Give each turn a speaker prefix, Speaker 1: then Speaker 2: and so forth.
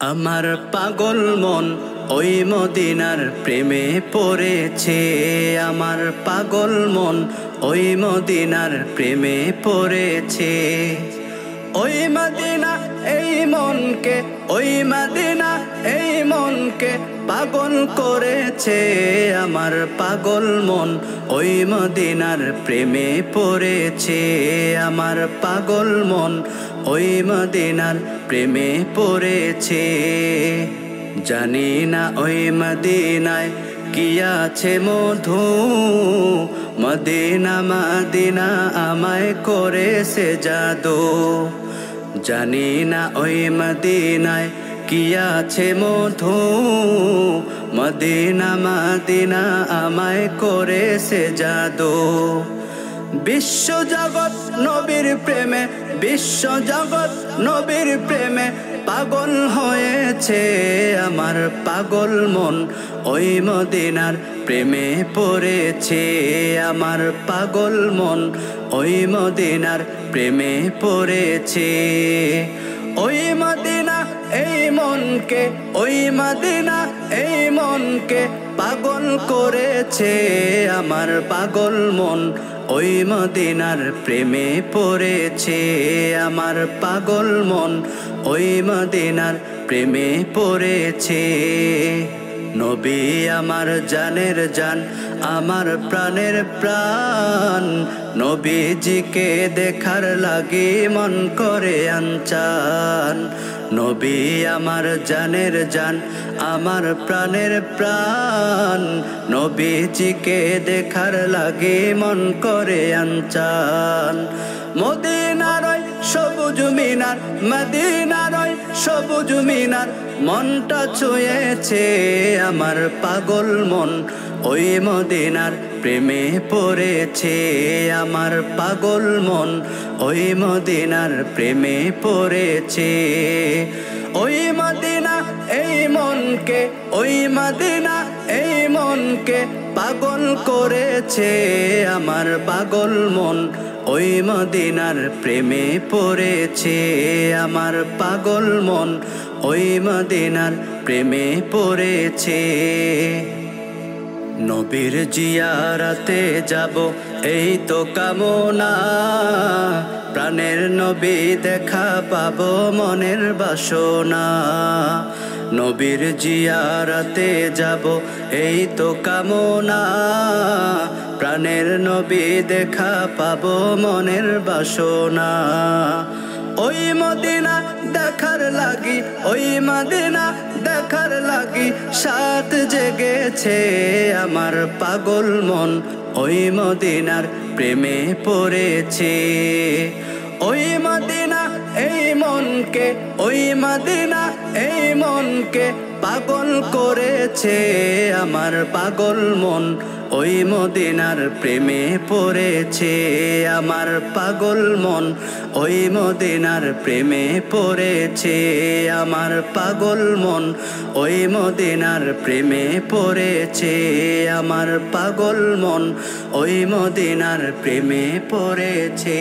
Speaker 1: আমার পাগল মন ওই মদিনার প্রেমে পড়েছে। আমার পাগল মন ওই মদিনার প্রেমে পড়েছে। ওই মদিনা এই মনকে, ওই মদিনা এই মনকে পাগল করেছে। আমার পাগল মন ওই মদিনার প্রেমে পড়েছে। আমার পাগল মন ওই মদিনার প্রেমে পড়েছে। জানি না ওই মদিনায় কি আছে মধু, মদিনা মদিনা আমায় করেছে জাদু। জানি না ওই মদিনায় কি আছে মধু, মদিনা মদিনা আমায় করেছে জাদু। বিশ্ব জগৎ নবীর প্রেমে, বিশ্ব জগৎ নবীর প্রেমে পাগল হয়েছে। আমার পাগল মন ওই মদিনার প্রেমে পড়েছে। আমার পাগল মন ওই মদিনার প্রেমে পড়েছে। ওই মদিনা এই মনকে, ওই মদিনা এই মনকে পাগল করেছে। আমার পাগল মন ওই মদিনার প্রেমে পড়েছে। আমার পাগল মন ওই মদিনার প্রেমে পড়েছে। নবী আমার জানের জান, আমার প্রাণের প্রাণ। নবীজিকে দেখার লাগি মন করে আনচান। নবী আমার জানের জান, আমার প্রাণের প্রাণ। নবীজিকে দেখার লাগি মন করে আনচান। মদিনার ওই সবুজ মিনার, মদিনার ওই সবুজ মিনার মনটা ছুঁয়েছে। আমার পাগল মন ওই মদিনার প্রেমে পড়েছে। আমার পাগল মন ওই মদিনার প্রেমে পড়েছে। ওই মদিনা এই মনকে, ওই মদিনা এই মনকে পাগল করেছে। আমার পাগল মন ওই মদিনার প্রেমে পড়েছে। আমার পাগল মন ওই মদিনার প্রেমে পড়েছে। নবীর জিয়ারতে যাব এই তো কামনা, প্রাণের নবী দেখা পাবো মনের বাসনা। নবীর জিয়ারতে যাব এই তো কামনা, প্রাণের নবী দেখা পাবো মনের বাসনা। ওই মদিনা দেখার লাগি, ওই মদিনা দেখার লাগি সাত জেগেছে। আমার পাগল মন ওই মদিনার প্রেমে পড়েছে। ওই মদিনা এই মনকে, ওই মদিনা এই মনকে পাগল করেছে। আমার পাগল মন ওই মদিনার প্রেমে পড়েছে। আমার পাগল মন ওই মদিনার প্রেমে পড়েছে। আমার পাগল মন ওই মদিনার প্রেমে পড়েছে। আমার পাগল মন ওই মদিনার প্রেমে পড়েছে।